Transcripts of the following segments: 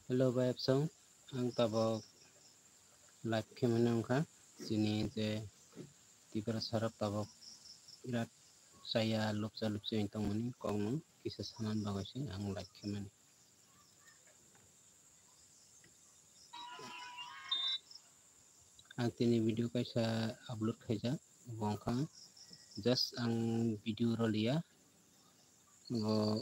Hello Bayap Song, ang tabok live kemana angka sini je tibra sarap tabok irat saya lupsa intong mani kong kisah sanan bagasi ang live kemana. Ang tini video kaisa upload kaisa bongka just ang video rolia go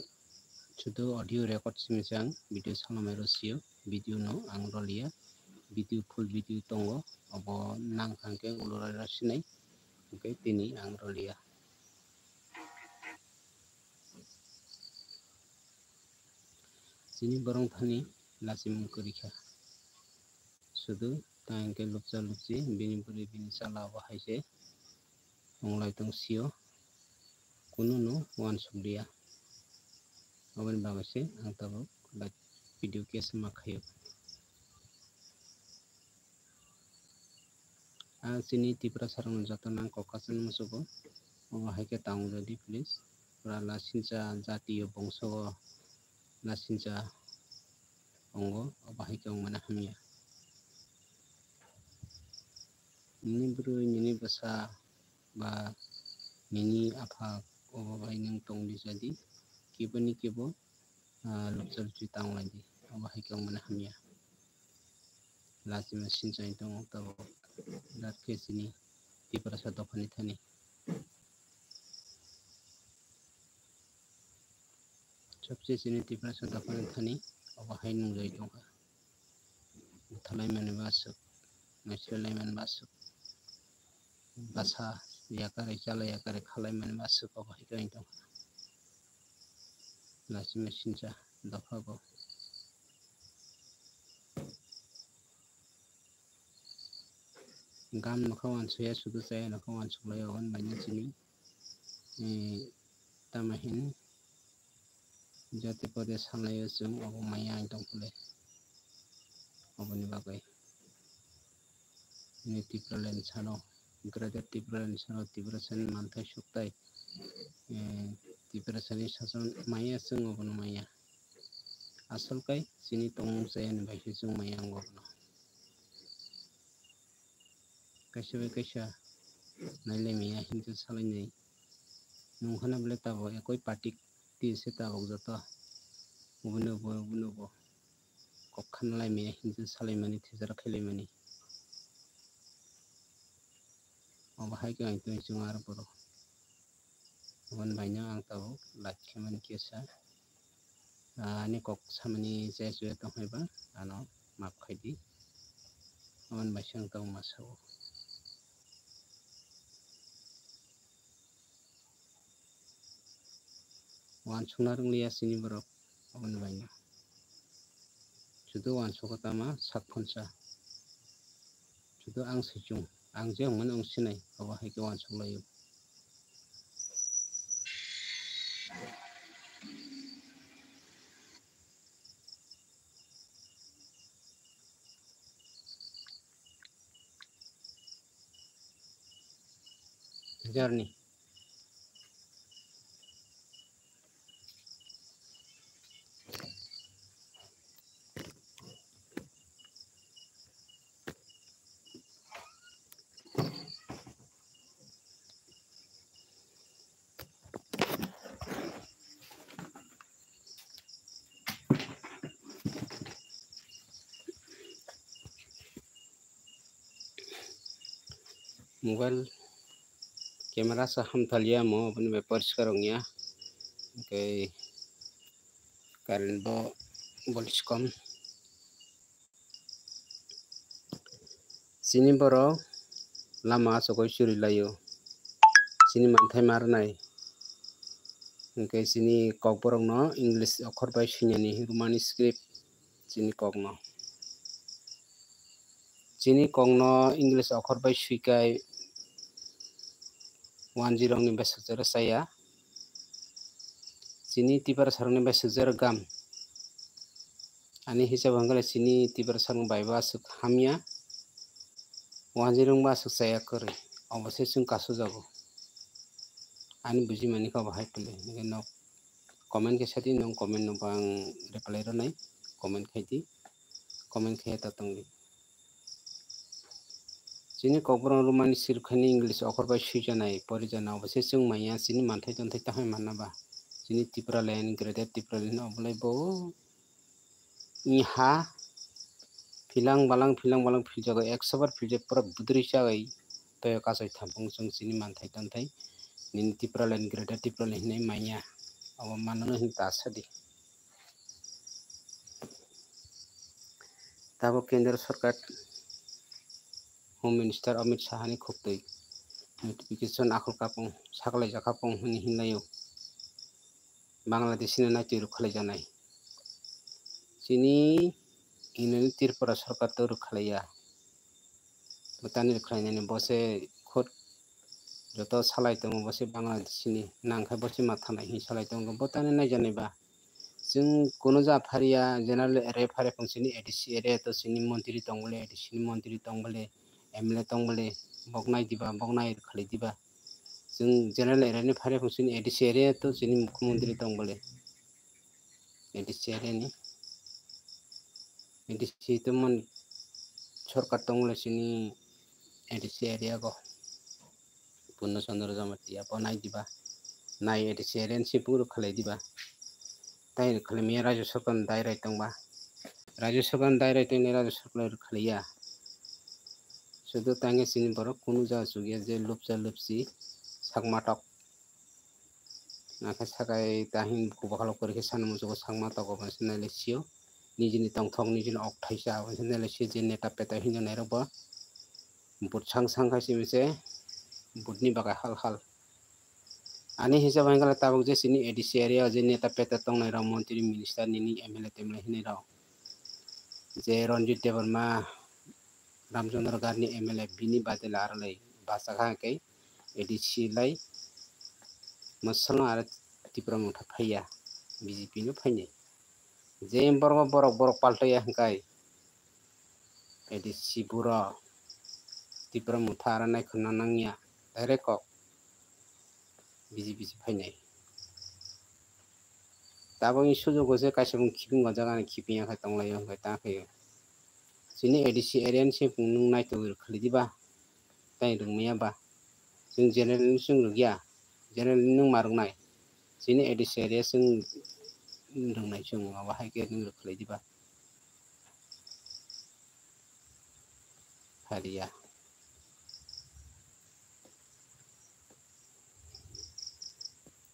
chudo audio record simisang video sanamai rosio video no ang rolia video full video tongo abo nang hangke ulura rasinai okay tini ang rolia sini borong thani lasim kurikha sudu tangke lupsa lupsi bini puri bini sala bahaise onglai tong sio kuno no wan subdia awan bagase ang tabo video ke semakhayo sini tipra sarang jato nang kokasan musuko haike taung jadi please pra lasincha jatiyo bongso lasincha ongo haike mana hamia ini bro ini basa ba ini apa ini tong di jadi kibo ni kibo lupsal taung lagi haike mana hamia lasim sincha itong tabo dat ke sini tipra sa topani thani सबसे sini tipra sa topani thani hai nung jai tong thalai mane basuk nasilai mane basuk basa yakare chala yakare khalai mane basuk hai kain tong lasim sincha dafago gam nakawan suya sudu saya nakawan sulai awan banyak sini tamahin jati pode salai usung abu maya itong pule abu ni bagai ini tipra len sano grader tipra len sano tipra sen mantai suktai tipra seni sason maya sung abu maya asal kai sini tong saya ni bai sung maya abu kaisa naile miya hintu salai nei nungkhana bele tabo ekoi patik ti se tabo jato ubuno kokhan lai miya hintu salai mani thizara khailai mani hai ka itu sungar puro wan baina ang tabo lakheman kesa ani kok samani jesu to haiba ano map khaidi wan baisang tau masau wan sunarung liya sini borok wan baina judo wan sokotama sakphonsa judo ang sejung ang je mon ang sinai hai ke wan solayo journey mobile camera sa ham thalia mo apni papers karongya okay current bo voltage kom sini boro lama sokoi suri layo sini manthai marnai okay sini kok borok no english akhor bai sinyani romani script sini kok no english akhor bai suikai 10 ni besok jara saya sini tipar sarang ni besok jara gam ani hisab hanggala sini tipar sarang bai basuk hamya 10 basuk saya kore obase sung kaso jago ani buji mani ka bahai pule no comment ke sati no comment no bang reply ro nai comment khaiti comment khe ta tongli chini kokbrong rumani sirkhani english okhor bai suijanai porijana obose chung maya chini manthai tonthai tahai manaba chini Tripura land graded Tripura land oblai bo iha philang balang philjago 100 bar philje pura budri chagai toyo kasai thampung chung chini manthai tonthai nini Tripura land graded Tripura land hinai maya abo manano hin tasadi tabo kendra sarkar Home Minister Amit Shah ni khuptui notification akhul kapung saklai jakapung hini hinlayo Bangladesh ni nai tiru khalai janai chini inani Tripura sarkar to rukhalaya butani rukhlainani bose khut joto salai tongo bose Bangladesh ni nangkhai bose mathanai hin salai tongo butani naijanai ba जों कोनो जाफारिया जेनेरेल रेफारे फंक्शननि ADC area तो सिनि मन्त्री तंगले एडिसि मन्त्री तंगले एमएलए तंगले बगनाय दिबा बगनाय खलै दिबा जों जेनेरेल एरियानि फारे फंक्शननि एडिसि एरिया तो सिनि मुख्यमंत्री तंगले एडिसि एरियानि एडिसि तो मन सरकार तंगले सिनि एडिसि एरिया को पूर्ण चंद्र जमातिया बनाय दिबा नाय एडिसि एरियानि सिपुर खलै दिबा ताई खालामिया राज्य सरकार दायराय तंबा राज्य सरकार दायराय तंने राज्य सरकार खालिया सुदु तांगे सिनि बर कुनु जा सुगिया जे लुपजा लुपसी सागमाटक नाखा सागाय ताहिन कुबाखालो करके सानमुजो सागमाटक बसने लेसियो निजिनि तंथं निजिनि अक्थाइसा बसने लेसियो जे नेता पेता हिनो नेरब बुट सांग खासिमिसे बुटनि बागा हाल हाल Ani hisab hangala tabuk je sini edisi area je neta peta tong nai मंत्री मिनिस्टर निनी एमएलए तेमले हिने राव जे रंजित देवर्मा रामचंद्र गारनी एमएलए बिनी बादे लारलै बासाखा के एडीसी लाई मसल आरो त्रिपुरा मुथा फैया बीजेपी नो फैने जे बरक पाल्टया हंकाय एडीसी बुरा त्रिपुरा मुथा आरो नायखना नांनिया डाइरेक्ट बीजेपी से फैने ताबो सुजुग जे कासिबुं खिपिं गजागानि खिपिंया खा तंलायो हंकाय ताखै सिनि एडीसी एरियानि से नों नायतो खलिदिबा ताइ रोंमैयाबा जों जेनेरेल जों रुगिया जेनेरेल नों मारंनाय सिनि एडीसी एरिया जों रोंनाय जों माबा हायके नों खलिदिबा हारिया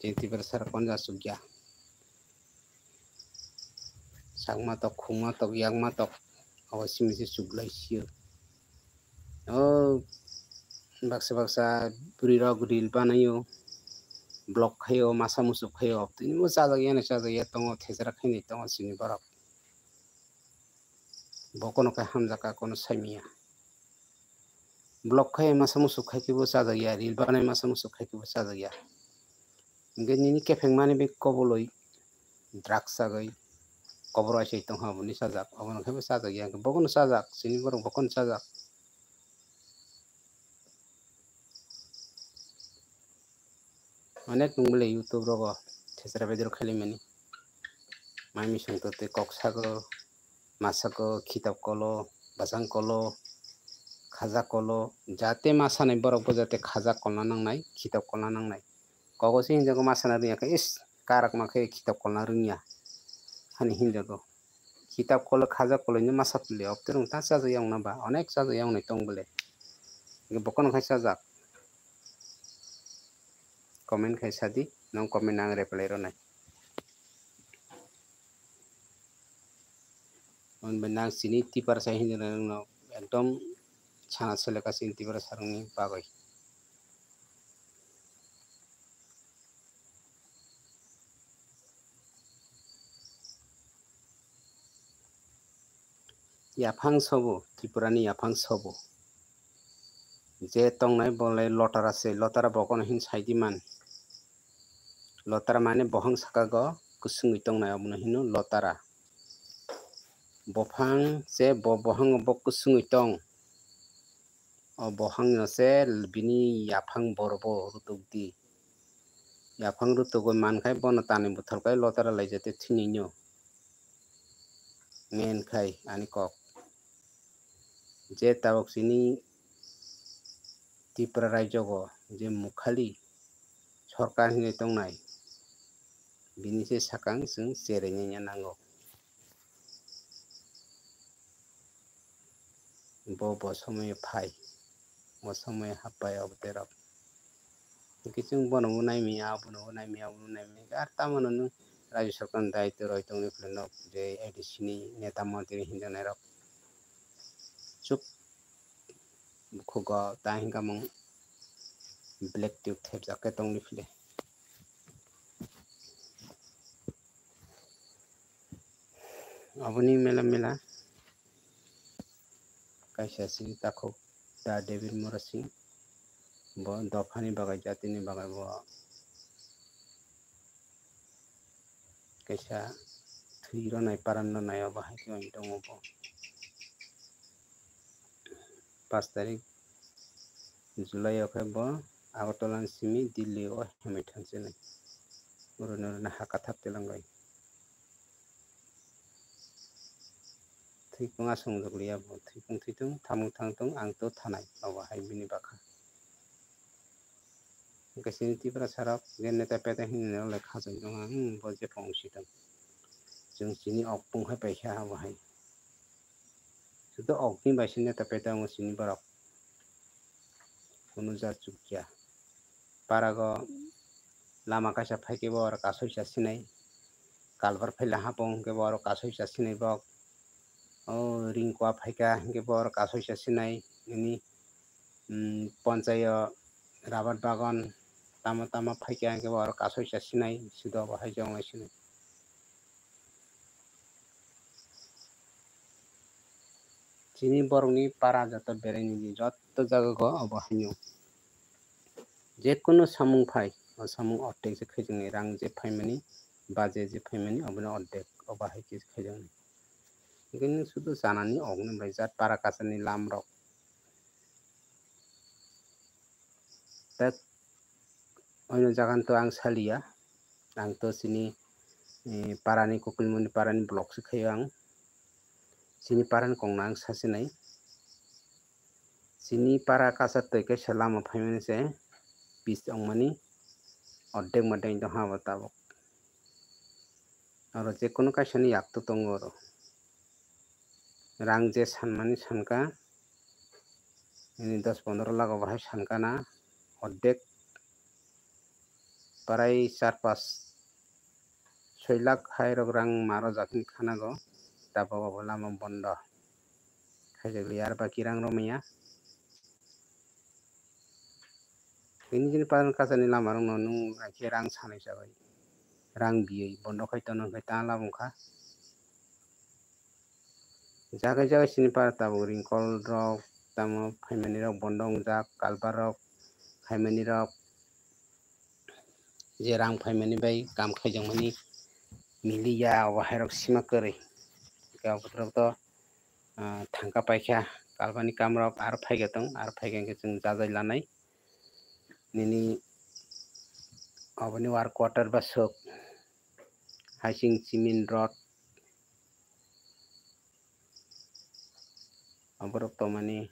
जेंति सर कोन जा सुगिया सागमा तक खुमा तक यागमा तक अवश्य में से सुगलाइसियो बक्सा बुरिरा गुरिल बानायो ब्लक खायो मासा मुसुक खायो तिनि मो जाजाया तंग थेजरा खैनि तंग सिनि बरक बकनो का हमजाका कोनो साइमिया ब्लक खाय मासा मुसुक खायखिबो जाजाया रिल बानाय मासा मुसुक खायखिबो जाजाया गेनिनि केफें माने बे कबलय ड्राग्स जागै कबर आइसै तंग हाबुनि साजाक अबन खायबो जाजाया बकनो साजाक सिनि बरक बकनो साजाक अनेक नंगले यूट्यूब रगो थेसरा बेदर खालिमानि माइमी संतते कक्सागो मासाको खिताब कलो बासां कलो खाजा कलो जाते मासानाय बरकबो जाते खाजा कलना नांनाय खिताब कलना नांनाय कगोसे हिनजावको मासाना रोङाखै इस काराक माखै खिताब कलना रोङिया हानि हिनजावको खिताब कल खाजा कलैनो मासा फुले अब तेरं ता जाजाया उनाबा अनेक जाजाया उनाय तंबले बकनो खाय साजाक कमेन्ट खाय सादी नों कमेन्ट आं रिप्लाय रनाय उनबेना सिनि तिपार साय हिनजाव एकदम छाना सोलेकासिन तिपार सारंनि बागै याफां सबो त्रिपुरानि याफां सबो जे तंनाय बले लटारा से लटारा बकनो हिन साइदिमान लटारा माने बहं साकागो कुसुङै तंनाय अबनो हिनो लटारा बफां से बहं बक कुसुङै तंग बहं से बिनि याफां बरबो रुतुकदि याफां रुतुगो मानखाय बन ताने बुथलखाय लटारा लाइजाते थिनिनो मेन खाय आनि कक जे tabok sini Tripura raijogo je mukhali sorkar hinui tongnai bini se sakang chwng cherengya nango bo somoy phai bo somoy hapai obterok kising bono naimia abono naimia ar tamano nung Rajya Sarkar daityo roi tongni phlenok je ADC ni neta mantri hinjanai rok chuk khugo tahingkamung black tube thepjak ke tongni phle aboni mela kaisa sing takhok da David Morasi bo dofani bagai jatini bagai bo kaisa thwiro nai paran nai bahai koi tongo bo 5 tarik July o bo Agartala simi Delhi o hemai thansinai urunna haka thapte langai thikung asongjokliya bo thikung thitung thamung thangtung ang to thanai bahai bini bakha kasini Tripura sarok je neta peta hinne le khajak dong bo je pongsidang jung sini okpung hai paisa bahai sudo okni baisi neta peta mo sini barok kono jachukya parago lama kaisa phaike bo ar kasoisa sinai kalbar phaila hapong ke bo ar kasoisa sinai bok o ringkwa phaika ke bo ar kasoisa sinai ini panchayo rabat bagan tama phaika ke bo ar kasoisa sinai sudo bahai jongai sinai chini borokni para jato berani joto jaga abo haino jekono samung phai o samung ordek je khaijaknai rang je phaimani baje je phaimani abono ordek o bahai ke khaijaknai gini sudo janani ogni baijat para kasani lam rok tak oino jagan to ang salia ang to sini parani Kokilmuni parani block se khaio ang sini paran kongna ang sasinai sini para kasat toi kaisa lama phaimani se pitch ongmani ordek madai to habo tabok aro jekono kaisa ni yak to tongo aro rang je sanmani sanka ini 10-15 lakh bahai sanka na ordek parai 4-5-6 lakh hai rok rang maro jakni khanago tabok lama bondo khaijakli ar baki rang romaya ini paran kasani lama rok no nung akhe rang sanai jabai rang biye bondo khai tono khai ta labongkha jagai sini para tabok ringkol rok tamo phaimani rok bondo ongjak kalbar rok khaimani rok je rang phaimani bai kam khaijakmani miliya bahai rok sima kwrwi abotrok to thangka paikha kalbani kam rok ar phaiga tong ar phaiga hingke chwng jajai lanai nini aboni war quarter ba sok haising cement rod aborok tomani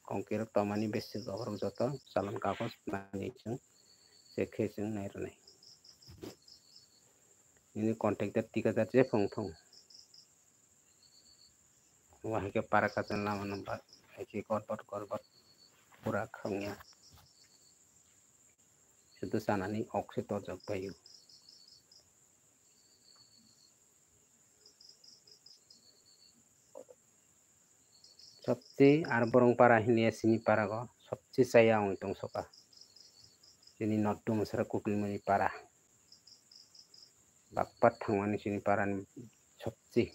kongkir rok tomani besik aborok joto chalan kagoj nai chwng chekhe chwng nairwnai ini contractor tikadar jefong thong wahai para kasan lama number haike korbot pura khongya sudo sanani okse torjak bayu सबसे ar borong para hinia sini para go सबसे chaya ong tongsoka sini nottung sara Kokilmuni para bakpat thangmani sini para ni सबसे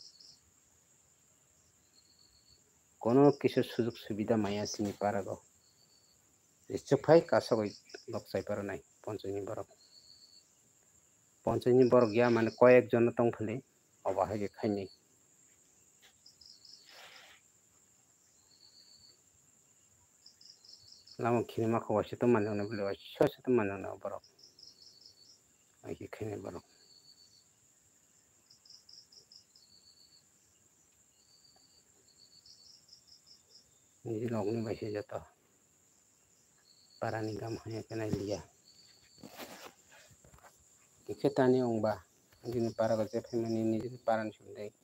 kono kisu sujog subida maya sini para go chufai kasogoi loksai paranai ponchoni borok ya mane koyek jon tongphile obahai ke khainai lama khini mako wasi to manjang bile wasi so to manjang borok ai ke khainai borok ini logni baisi joto parani gam hanya kena liya iketani ongba ini para gaje family ni paran sundai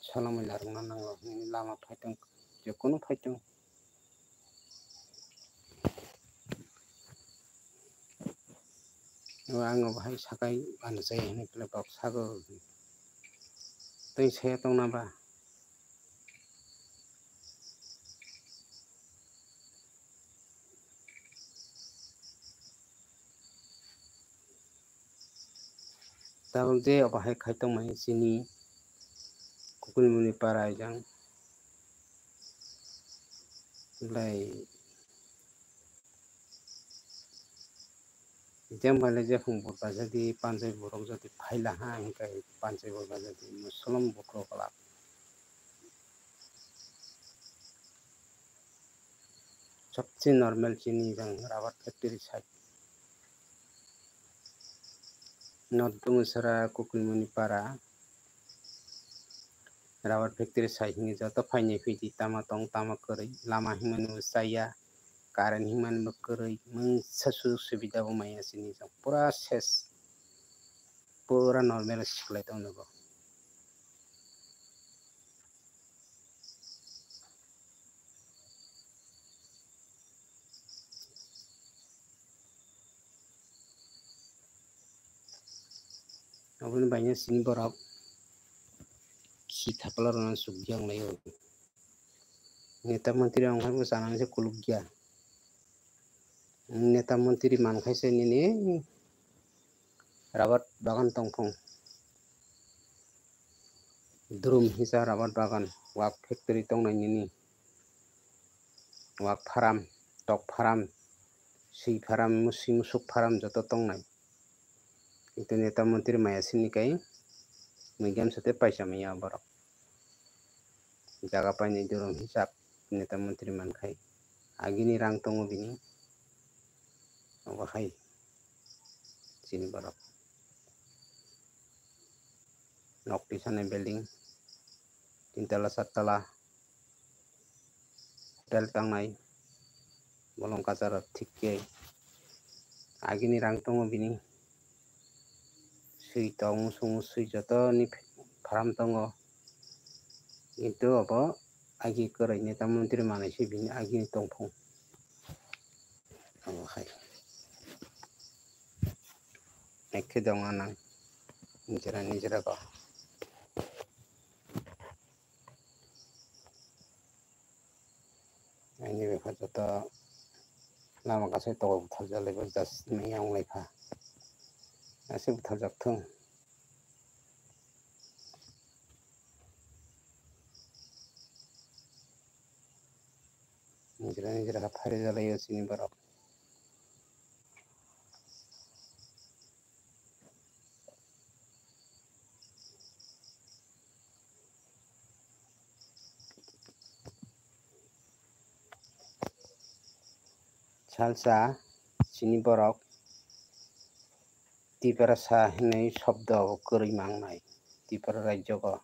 salam larung nango ini lama phaitong je kono phaitong ango bahai sakai anjai ini kelebak sago tei saya tong naba tabung je bahai khaitong mai sini kukulmuni para jang lai jam bale je phung borba jadi panjai borok jadi phaila ha hingkai panjai borba jadi muslim bokro kala सबसे नॉर्मल चीनी जंग rubber factory side north मुसरा कुकुलमुनि पारा rubber factory side नि जत फाइने फैदि तामा तंग तामा करै लामा हिमन उसाया कारण हिमन बकरै मोनसे सुबिदा बमाया सिनि जं पूरा सेस पूरा नॉर्मल सिखलाय दंनो अबुन बायने सिनि बरक खि थापला रना सुगियां लायो नेता मंत्री अंखाय जानानै से कुलुक गया नेता मंत्री मानखायसे निने रबर बागान तंफं द्रुम हिसा रबर बागान वाक फैक्ट्री तंनायनि वाक फार्म टक फार्म सी फार्म मुसी मुसुक फार्म जत तंनाय किन्तु नेता मंत्री मायासिनि काई मैगाम सते पैसा मैया बरक जागा पाइने दुरुम हिसाब नेता मंत्री मानखाय आगिनि रां तंगो बिनि अबाहाय सिनि बरक नकटी साने बिल्डिं 3 tala 4 tala hotel tangnai bolong kasar thikke agini rang tongo bini sui tong sumu sui joto ni farm tongo itu apa agi kerai neta menteri manai si bini agini tongpong oh hai ekke dong anang nijera ko ini befa joto lama kasih toko buthal lebar jas meyang lefa asih buthal jakthong nijera ka phari jalayo sini barok salsa sini borok tipara sa hinai shobdo kori mangnai tipara rajyo ko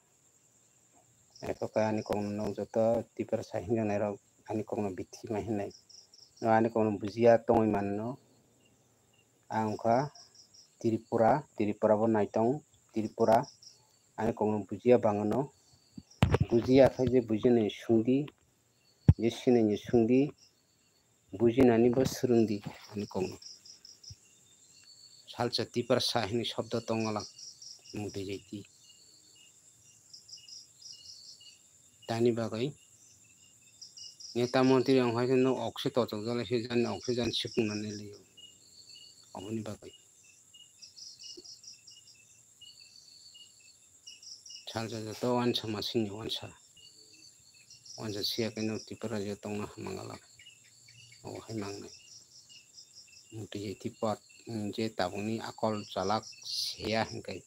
eko kani kong nong joto tipara sa hinai rok ani kong bithi ma hinai no ani kong bujia tongoi manno angka Tripura bo naitong Tripura ani kong bujia bangono bujia khai je bujine sungdi je sinai sungdi bujinani bo surungdi ani kong salsa tipar sahini shobdo tongalang mude jaiti tani bagai neta menteri angkhai no oxy totok jale se jan oxygen sipungna liyo abuni bagai salsa joto wansa masini wansa sia keno tipara jo tongna mangala oh hai mangnai mude jaiti pot je tabungni akol jalak seya hingkai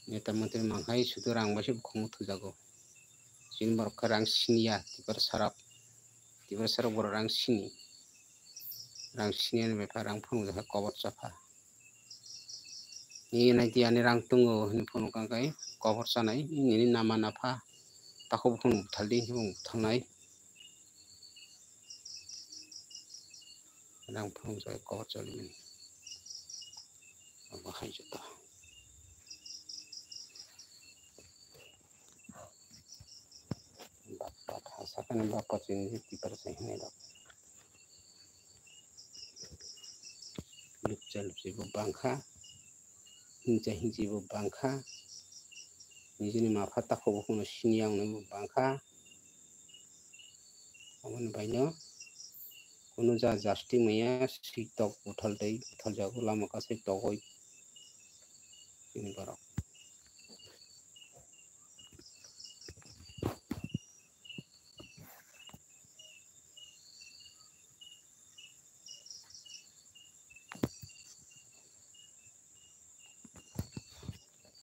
neta menteri mangkhai sudu rang basi khong thujago sin borok rang sinia tipar sarap bor rang sini ni befa rang phung jaha kobor chafa ni nai ti ani rang tungo ni phunu kangkai kobor chanai ni nama nafa tako phung thaldi hung thangnai nang phung sai ko choli ba khai jata bapat hasakan bapat ini tipar sai ne da lupchal jibo bangkha hinji bo bangkha nijini mafa takho kono siniang ne bangkha amon baino kono ja jasti maya siktok uthal dei uthal jago lama kasai togoi ini barok